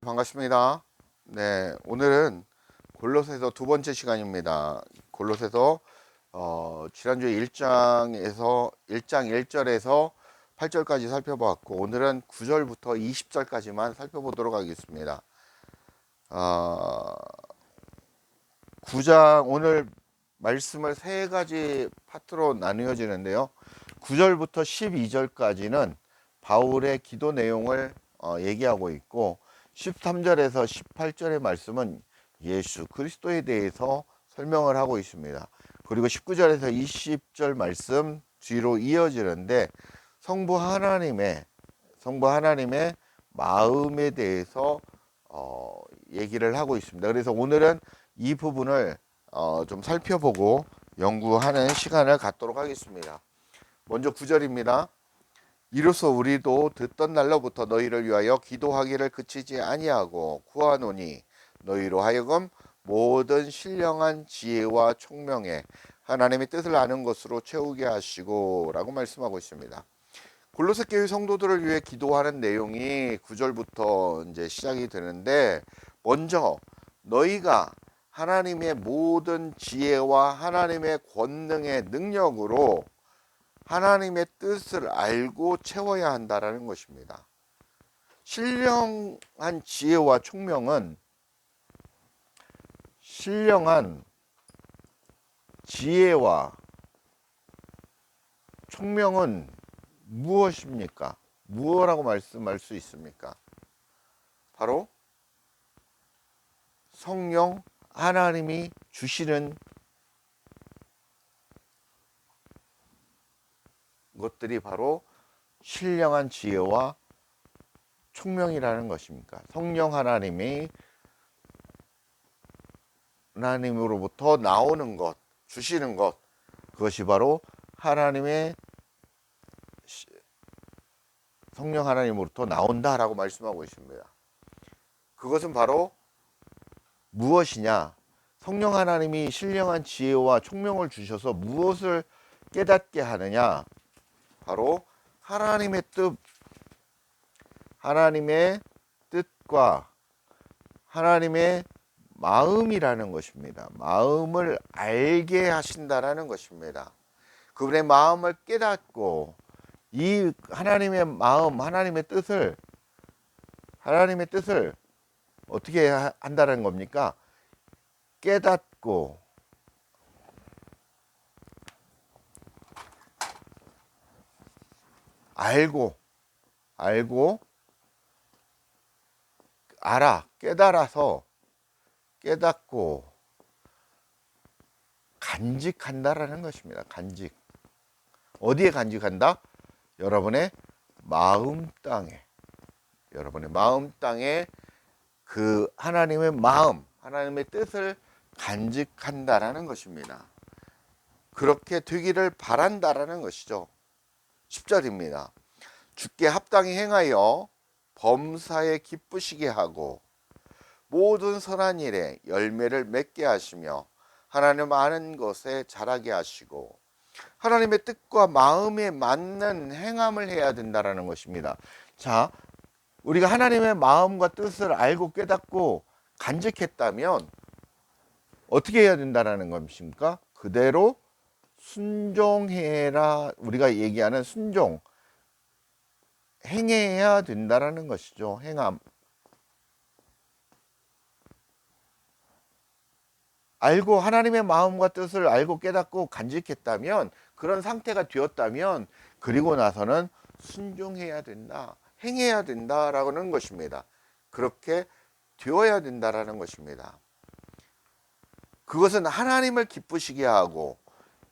반갑습니다. 네, 오늘은 골로새서 두 번째 시간입니다. 골로새서 지난주에 1장 1절에서 8절까지 살펴보았고, 오늘은 9절부터 20절까지만 살펴보도록 하겠습니다. 9장 오늘 말씀을 세 가지 파트로 나누어지는데요. 9절부터 12절까지는 바울의 기도 내용을 얘기하고 있고, 13절에서 18절의 말씀은 예수 그리스도에 대해서 설명을 하고 있습니다. 그리고 19절에서 20절 말씀 뒤로 이어지는데 성부 하나님의 마음에 대해서 얘기를 하고 있습니다. 그래서 오늘은 이 부분을 좀 살펴보고 연구하는 시간을 갖도록 하겠습니다. 먼저 9절입니다. 이로써 우리도 듣던 날로부터 너희를 위하여 기도하기를 그치지 아니하고 구하노니 너희로 하여금 모든 신령한 지혜와 총명에 하나님의 뜻을 아는 것으로 채우게 하시고 라고 말씀하고 있습니다. 골로새 교회 성도들을 위해 기도하는 내용이 9절부터 이제 시작이 되는데, 먼저 너희가 하나님의 모든 지혜와 하나님의 권능의 능력으로 하나님의 뜻을 알고 채워야 한다라는 것입니다. 신령한 지혜와 총명은 신령한 지혜와 총명은 무엇입니까? 무엇이라고 말씀할 수 있습니까? 바로 성령 하나님이 주시는 것들이 바로 신령한 지혜와 총명이라는 것입니까? 성령 하나님으로부터 나오는 것, 주시는 것, 그것이 바로 하나님의 성령 하나님으로부터 나온다라고 말씀하고 있습니다. 그것은 바로 무엇이냐? 성령 하나님이 신령한 지혜와 총명을 주셔서 무엇을 깨닫게 하느냐? 바로 하나님의 뜻과 하나님의 마음이라는 것입니다. 마음을 알게 하신다라는 것입니다. 그분의 마음을 깨닫고 이 하나님의 마음, 하나님의 뜻을 어떻게 한다는 겁니까? 깨닫고 깨달아서 깨닫고 간직한다라는 것입니다. 간직. 어디에 간직한다? 여러분의 마음 땅에 그 하나님의 마음, 하나님의 뜻을 간직한다라는 것입니다. 그렇게 되기를 바란다라는 것이죠. 10절입니다. 주께 합당히 행하여 범사에 기쁘시게 하고 모든 선한 일에 열매를 맺게 하시며 하나님 아는 것에 자라게 하시고, 하나님의 뜻과 마음에 맞는 행함을 해야 된다라는 것입니다. 자, 우리가 하나님의 마음과 뜻을 알고 깨닫고 간직했다면 어떻게 해야 된다라는 것입니까? 그대로 순종해라. 우리가 얘기하는 순종, 행해야 된다라는 것이죠. 행함. 알고 하나님의 마음과 뜻을 알고 깨닫고 간직했다면, 그런 상태가 되었다면, 그리고 나서는 순종해야 된다, 행해야 된다라는 것입니다. 그렇게 되어야 된다라는 것입니다. 그것은 하나님을 기쁘시게 하고,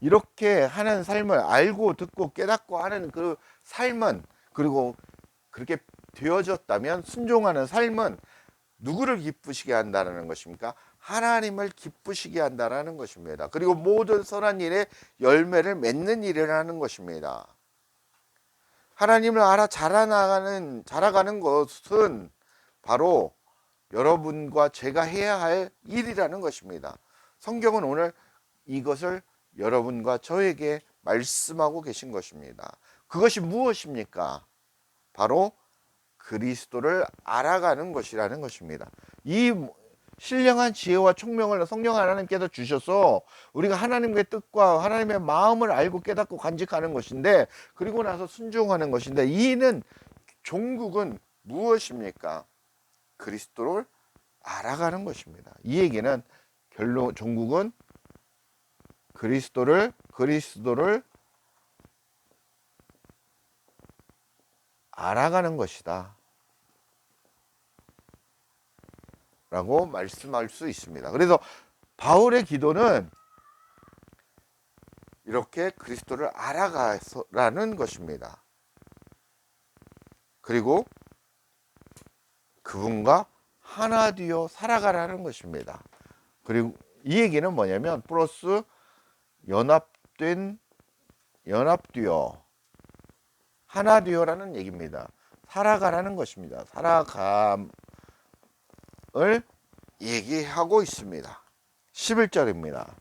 이렇게 하는 삶을 알고 듣고 깨닫고 하는 그 삶은, 그리고 그렇게 되어졌다면 순종하는 삶은 누구를 기쁘시게 한다는 것입니까? 하나님을 기쁘시게 한다는 것입니다. 그리고 모든 선한 일에 열매를 맺는 일이라는 것입니다. 하나님을 알아 자라가는 것은 바로 여러분과 제가 해야 할 일이라는 것입니다. 성경은 오늘 이것을 여러분과 저에게 말씀하고 계신 것입니다. 그것이 무엇입니까? 바로 그리스도를 알아가는 것이라는 것입니다. 이 신령한 지혜와 총명을 성령 하나님께서 주셔서 우리가 하나님의 뜻과 하나님의 마음을 알고 깨닫고 간직하는 것인데, 그리고 나서 순종하는 것인데, 이는 종국은 무엇입니까? 그리스도를 알아가는 것입니다. 이 얘기는 결론, 종국은 그리스도를 알아가는 것이다 라고 말씀할 수 있습니다. 그래서 바울의 기도는 이렇게 그리스도를 알아가라는 것입니다. 그리고 그분과 하나 되어 살아가라는 것입니다. 그리고 이 얘기는 뭐냐면 플러스 연합되어 하나 되어라는 얘기입니다. 살아가라는 것입니다. 살아감을 얘기하고 있습니다. 11절입니다.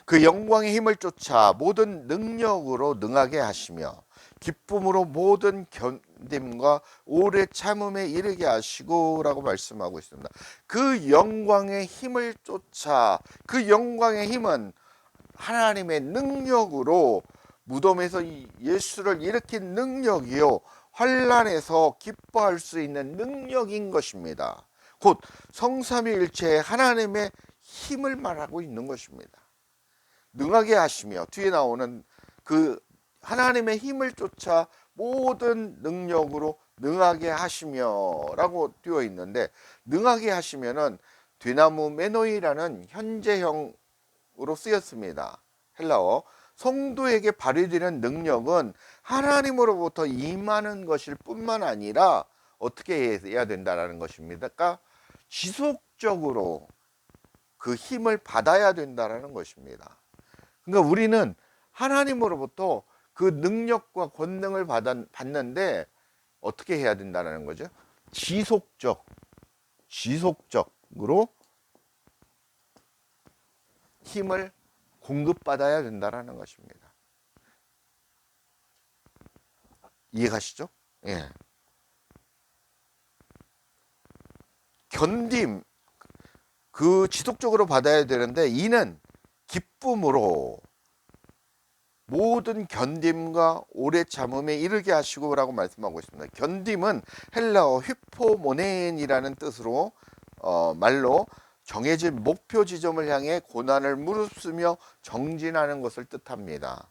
그 영광의 힘을 쫓아 모든 능력으로 능하게 하시며 기쁨으로 모든 견딤과 오래 참음에 이르게 하시고 라고 말씀하고 있습니다. 그 영광의 힘을 쫓아, 그 영광의 힘은 하나님의 능력으로 무덤에서 예수를 일으킨 능력이요, 환난에서 기뻐할 수 있는 능력인 것입니다. 곧 성삼위일체의 하나님의 힘을 말하고 있는 것입니다. 능하게 하시며, 뒤에 나오는 그 하나님의 힘을 쫓아 모든 능력으로 능하게 하시며 라고 되어 있는데, 능하게 하시면은 되나무 메노이라는 현재형으로 쓰였습니다. 헬라어. 성도에게 발휘되는 능력은 하나님으로부터 임하는 것일 뿐만 아니라 어떻게 해야 된다는 것입니다. 그러니까 지속적으로 그 힘을 받아야 된다는 것입니다. 그러니까 우리는 하나님으로부터 그 능력과 권능을 받는데 어떻게 해야 된다는 거죠? 지속적으로 힘을 공급받아야 된다는 것입니다. 이해가시죠? 예. 견딤, 그 지속적으로 받아야 되는데, 이는 기쁨으로 모든 견딤과 오래 참음에 이르게 하시고 라고 말씀하고 있습니다. 견딤은 헬라어 휘포모네인이라는 뜻으로 말로 정해진 목표 지점을 향해 고난을 무릅쓰며 정진하는 것을 뜻합니다.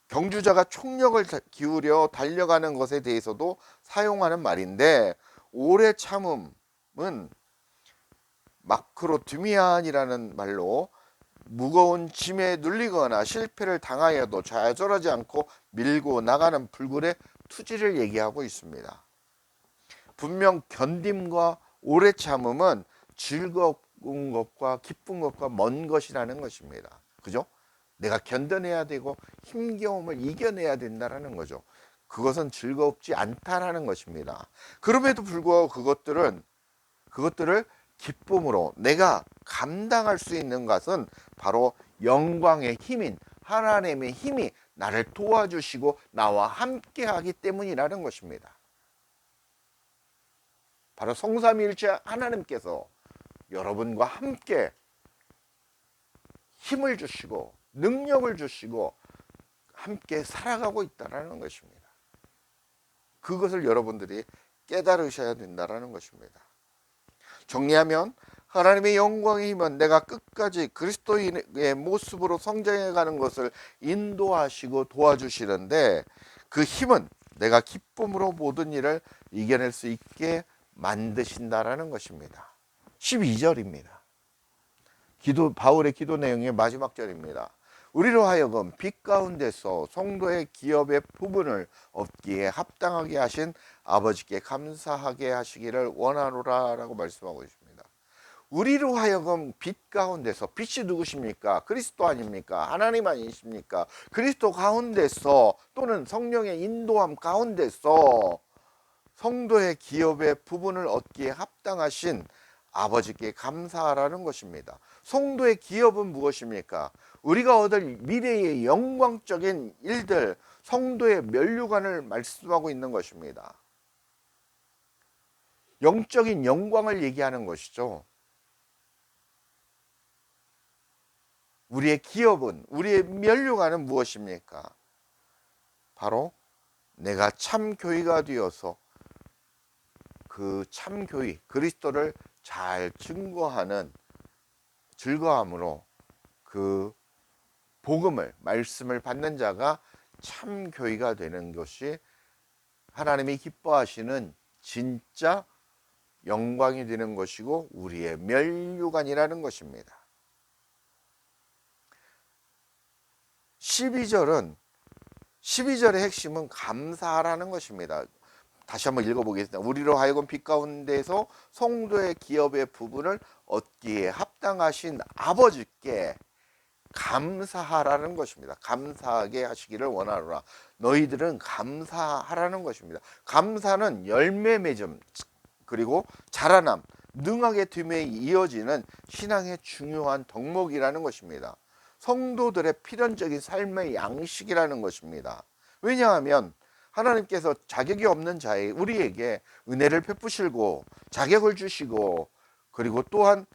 경주자가 총력을 기울여 달려가는 것에 대해서도 사용하는 말인데, 오래 참음은 마크로드미안이라는 말로 무거운 짐에 눌리거나 실패를 당하여도 좌절하지 않고 밀고 나가는 불굴의 투지를 얘기하고 있습니다. 분명 견딤과 오래 참음은 즐거운 것과 기쁜 것과 먼 것이라는 것입니다. 그죠? 내가 견뎌내야 되고 힘겨움을 이겨내야 된다는 거죠. 그것은 즐겁지 않다라는 것입니다. 그럼에도 불구하고 그것들을 기쁨으로 내가 감당할 수 있는 것은 바로 영광의 힘인 하나님의 힘이 나를 도와주시고 나와 함께 하기 때문이라는 것입니다. 바로 성삼위일체 하나님께서 여러분과 함께 힘을 주시고 능력을 주시고 함께 살아가고 있다는 것입니다. 그것을 여러분들이 깨달으셔야 된다는 것입니다. 정리하면 하나님의 영광의 힘은 내가 끝까지 그리스도인의 모습으로 성장해가는 것을 인도하시고 도와주시는데, 그 힘은 내가 기쁨으로 모든 일을 이겨낼 수 있게 만드신다라는 것입니다. 12절입니다. 바울의 기도 내용의 마지막 절입니다. 우리로 하여금 빛 가운데서 성도의 기업의 부분을 얻기에 합당하게 하신 아버지께 감사하게 하시기를 원하노라 라고 말씀하고 있습니다. 우리로 하여금 빛 가운데서, 빛이 누구십니까? 그리스도 아닙니까? 하나님 아니십니까? 그리스도 가운데서 또는 성령의 인도함 가운데서 성도의 기업의 부분을 얻기에 합당하신 아버지께 감사하라는 것입니다. 성도의 기업은 무엇입니까? 우리가 얻을 미래의 영광적인 일들, 성도의 면류관을 말씀하고 있는 것입니다. 영적인 영광을 얘기하는 것이죠. 우리의 기업은, 우리의 면류관은 무엇입니까? 바로 내가 참 교회가 되어서 그 참 교회, 그리스도를 잘 증거하는 즐거움으로 그 복음을, 말씀을 받는 자가 참 교회가 되는 것이 하나님이 기뻐하시는 진짜 영광이 되는 것이고 우리의 면류관이라는 것입니다. 12절의 핵심은 감사하라는 것입니다. 다시 한번 읽어보겠습니다. 우리로 하여금 빛 가운데서 성도의 기업의 부분을 얻기에 합당하신 아버지께 감사하라는 것입니다. 감사하게 하시기를 원하노라. 너희들은 감사하라는 것입니다. 감사는 열매 맺음, 그리고 자라남, 능하게 됨에 이어지는 신앙의 중요한 덕목이라는 것입니다. 성도들의 필연적인 삶의 양식이라는 것입니다. 왜냐하면 하나님께서 자격이 없는 자의 우리에게 은혜를 베푸시고 자격을 주시고, 그리고 또한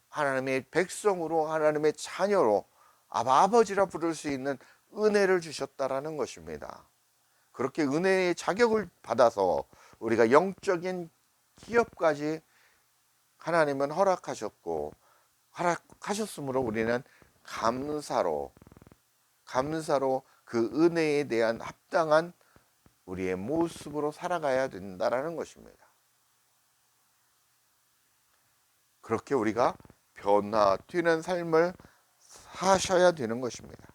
하나님의 백성으로, 하나님의 자녀로, 아버지라 부를 수 있는 은혜를 주셨다라는 것입니다. 그렇게 은혜의 자격을 받아서 우리가 영적인 기업까지 하나님은 허락하셨고, 허락하셨으므로 우리는 감사로 그 은혜에 대한 합당한 우리의 모습으로 살아가야 된다라는 것입니다. 그렇게 우리가 변화되는 삶을 사셔야 되는 것입니다.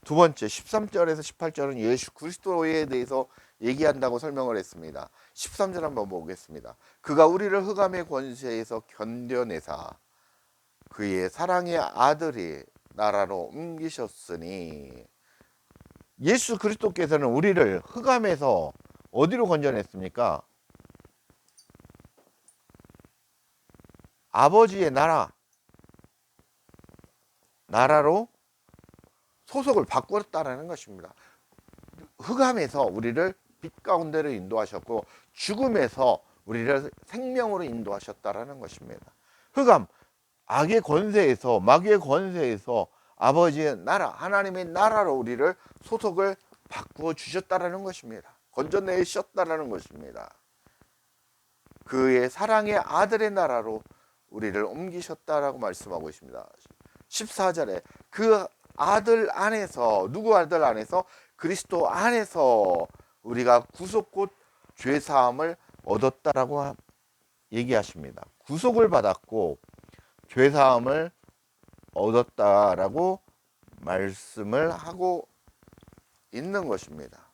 두 번째, 13절에서 18절은 예수 그리스도에 대해서 얘기한다고 설명을 했습니다. 13절 한번 보겠습니다. 그가 우리를 흑암의 권세에서 견뎌내사 그의 사랑의 아들이 나라로 옮기셨으니, 예수 그리스도께서는 우리를 흑암에서 어디로 건져냈습니까? 아버지의 나라로 소속을 바꾸었다라는 것입니다. 흑암에서 우리를 빛 가운데로 인도하셨고 죽음에서 우리를 생명으로 인도하셨다라는 것입니다. 흑암, 악의 권세에서, 마귀의 권세에서 아버지의 나라, 하나님의 나라로 우리를 소속을 바꾸어 주셨다라는 것입니다. 건져내셨다라는 것입니다. 그의 사랑의 아들의 나라로 우리를 옮기셨다라고 말씀하고 있습니다. 14절에 그 아들 안에서, 누구 아들 안에서? 그리스도 안에서 우리가 구속 곧 죄사함을 얻었다라고 얘기하십니다. 구속을 받았고 죄사함을 얻었다라고 말씀을 하고 있는 것입니다.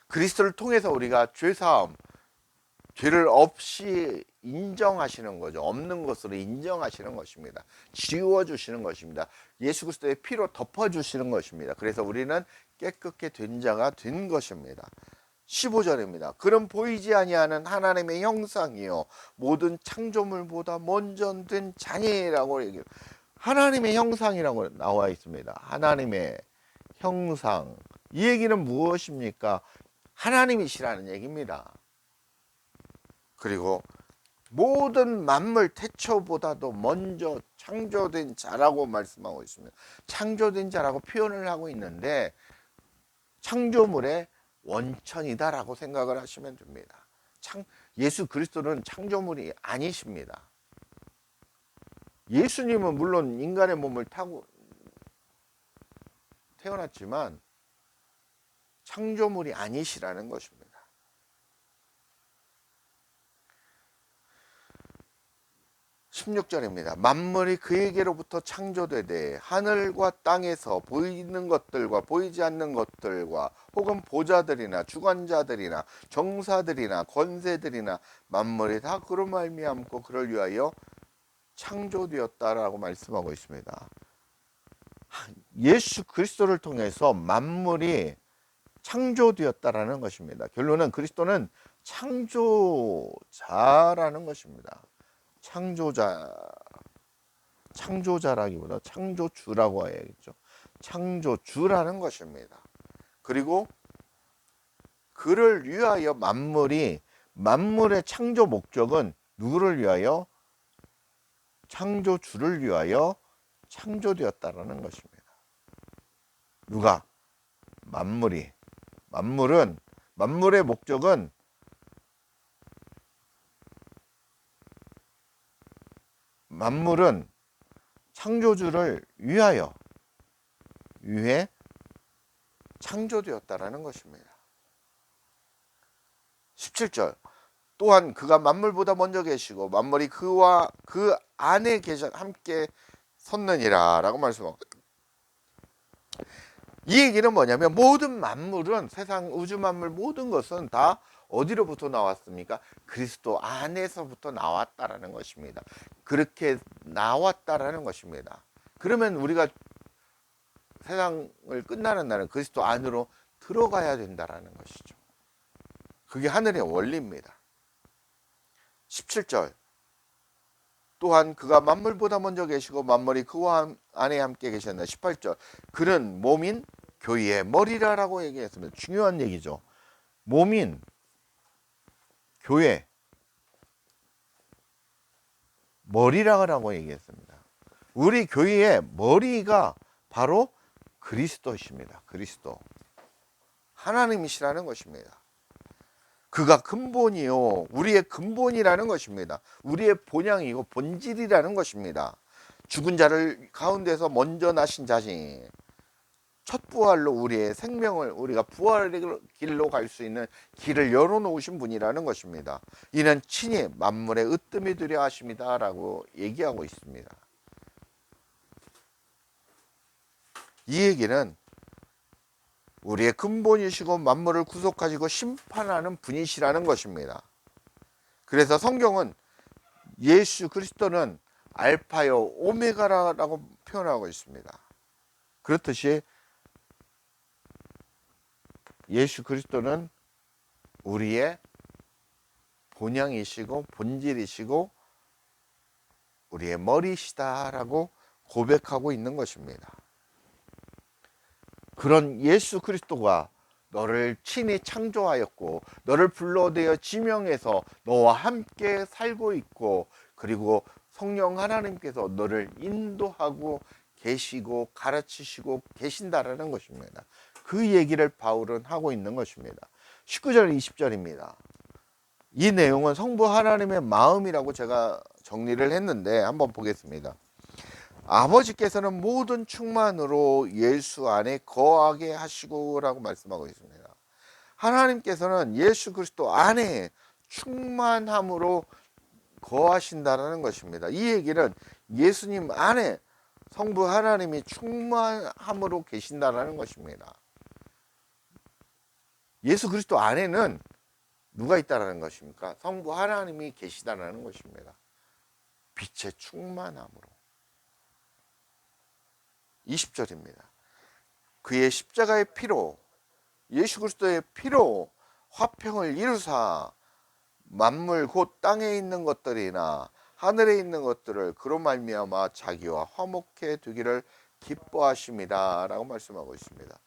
그리스도를 통해서 우리가 죄사함, 죄를 없이 인정하시는 거죠. 없는 것으로 인정하시는 것입니다. 지워주시는 것입니다. 예수 그리스도의 피로 덮어주시는 것입니다. 그래서 우리는 깨끗게 된 자가 된 것입니다. 15절입니다. 그럼 보이지 아니하는 하나님의 형상이요 모든 창조물보다 먼저 된 자녀라고 얘기해요. 하나님의 형상이라고 나와 있습니다. 하나님의 형상. 이 얘기는 무엇입니까? 하나님이시라는 얘기입니다. 그리고 모든 만물 태초보다도 먼저 창조된 자라고 말씀하고 있습니다. 창조된 자라고 표현을 하고 있는데 창조물의 원천이다라고 생각을 하시면 됩니다. 예수 그리스도는 창조물이 아니십니다. 예수님은 물론 인간의 몸을 타고 태어났지만 창조물이 아니시라는 것입니다. 16절입니다. 만물이 그에게로부터 창조되되 하늘과 땅에서 보이는 것들과 보이지 않는 것들과 혹은 보좌들이나 주관자들이나 정사들이나 권세들이나 만물이 다 그로 말미암고 그를 위하여 창조되었다라고 말씀하고 있습니다. 예수 그리스도를 통해서 만물이 창조되었다라는 것입니다. 결론은 그리스도는 창조자라는 것입니다. 창조자라기보다 창조주라고 해야겠죠. 창조주라는 것입니다. 그리고 그를 위하여 만물의 창조 목적은 누구를 위하여? 창조주를 위하여 창조되었다라는 것입니다. 누가? 만물의 목적은 창조주를 위해 창조되었다라는 것입니다. 17절 또한 그가 만물보다 먼저 계시고 만물이 그와 그 안에 함께 섰느니라 라고 말씀하고, 이 얘기는 뭐냐면 모든 만물은, 세상 우주 만물 모든 것은 다 어디로부터 나왔습니까? 그리스도 안에서부터 나왔다라는 것입니다. 그렇게 나왔다라는 것입니다. 그러면 우리가 세상을 끝나는 날은 그리스도 안으로 들어가야 된다라는 것이죠. 그게 하늘의 원리입니다. 17절 또한 그가 만물보다 먼저 계시고 만물이 그와 안에 함께 계셨나. 18절 그는 몸인 교회의 머리라라고 얘기했습니다. 중요한 얘기죠. 몸인 교회 머리라고 얘기했습니다. 우리 교회의 머리가 바로 그리스도이십니다. 그리스도 하나님이시라는 것입니다. 그가 근본이요, 우리의 근본이라는 것입니다. 우리의 본향이고 본질이라는 것입니다. 죽은 자를 가운데서 먼저 나신 자신, 첫 부활로 우리의 생명을, 우리가 부활의 길로 갈 수 있는 길을 열어놓으신 분이라는 것입니다. 이는 친히 만물의 으뜸이 되려 하십니다 라고 얘기하고 있습니다. 이 얘기는 우리의 근본이시고 만물을 구속하시고 심판하는 분이시라는 것입니다. 그래서 성경은 예수 그리스도는 알파요 오메가라고 표현하고 있습니다. 그렇듯이 예수 그리스도는 우리의 본향이시고 본질이시고 우리의 머리시다라고 고백하고 있는 것입니다. 그런 예수 그리스도가 너를 친히 창조하였고 너를 불러내어 지명해서 너와 함께 살고 있고, 그리고 성령 하나님께서 너를 인도하고 계시고 가르치시고 계신다라는 것입니다. 그 얘기를 바울은 하고 있는 것입니다. 19절 20절입니다. 이 내용은 성부 하나님의 마음이라고 제가 정리를 했는데 한번 보겠습니다. 아버지께서는 모든 충만으로 예수 안에 거하게 하시고 라고 말씀하고 있습니다. 하나님께서는 예수 그리스도 안에 충만함으로 거하신다는 것입니다. 이 얘기는 예수님 안에 성부 하나님이 충만함으로 계신다는 것입니다. 예수 그리스도 안에는 누가 있다는 것입니까? 성부 하나님이 계시다는 것입니다. 빛의 충만함으로. 20절입니다. 그의 십자가의 피로, 예수 그리스도의 피로 화평을 이루사 만물 곧 땅에 있는 것들이나 하늘에 있는 것들을 그로 말미암아 자기와 화목해 두기를 기뻐하십니다 라고 말씀하고 있습니다.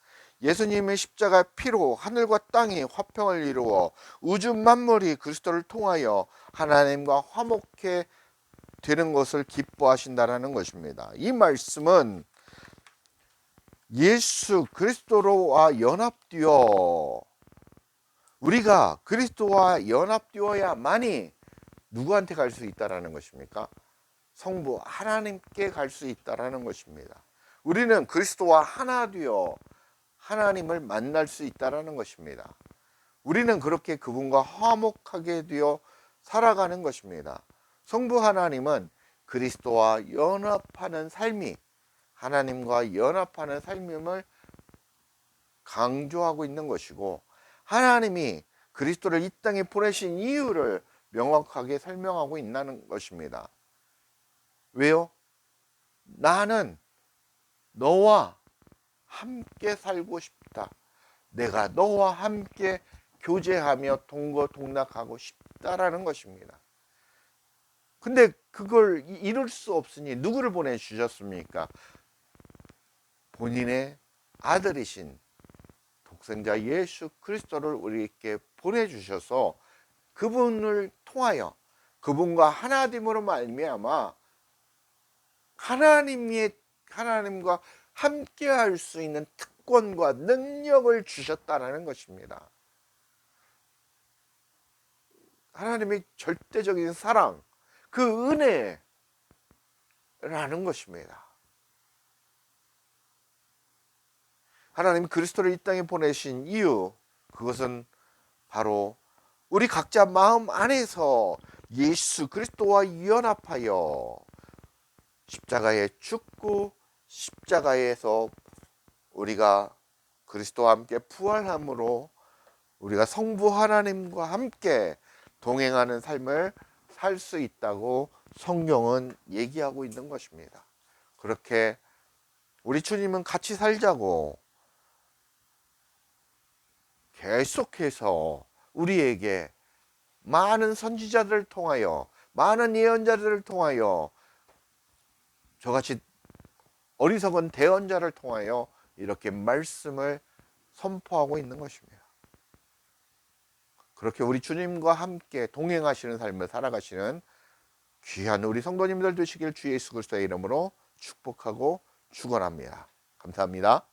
예수님의 십자가 피로 하늘과 땅이 화평을 이루어 우주 만물이 그리스도를 통하여 하나님과 화목해 되는 것을 기뻐하신다라는 것입니다. 이 말씀은 예수 그리스도와 연합되어, 우리가 그리스도와 연합되어야만이 누구한테 갈 수 있다라는 것입니까? 성부 하나님께 갈 수 있다라는 것입니다. 우리는 그리스도와 하나 되어 하나님을 만날 수 있다라는 것입니다. 우리는 그렇게 그분과 화목하게 되어 살아가는 것입니다. 성부 하나님은 그리스도와 연합하는 삶이, 하나님과 연합하는 삶임을 강조하고 있는 것이고, 하나님이 그리스도를 이 땅에 보내신 이유를 명확하게 설명하고 있는 것입니다. 왜요? 나는 너와 함께 살고 싶다. 내가 너와 함께 교제하며 동거동락하고 싶다라는 것입니다. 근데 그걸 이룰 수 없으니 누구를 보내주셨습니까? 본인의 아들이신 독생자 예수 그리스도를 우리에게 보내주셔서 그분을 통하여 그분과 하나됨으로 말미암아 하나님과 함께할 수 있는 특권과 능력을 주셨다라는 것입니다. 하나님의 절대적인 사랑, 그 은혜라는 것입니다. 하나님이 그리스도를 이 땅에 보내신 이유, 그것은 바로 우리 각자 마음 안에서 예수 그리스도와 연합하여 십자가에 죽고 십자가에서 우리가 그리스도와 함께 부활함으로 우리가 성부 하나님과 함께 동행하는 삶을 살 수 있다고 성경은 얘기하고 있는 것입니다. 그렇게 우리 주님은 같이 살자고 계속해서 우리에게 많은 선지자들을 통하여, 많은 예언자들을 통하여, 저같이 어리석은 대언자를 통하여 이렇게 말씀을 선포하고 있는 것입니다. 그렇게 우리 주님과 함께 동행하시는 삶을 살아가시는 귀한 우리 성도님들 되시길 주 예수 그리스도의 이름으로 축복하고 축원합니다. 감사합니다.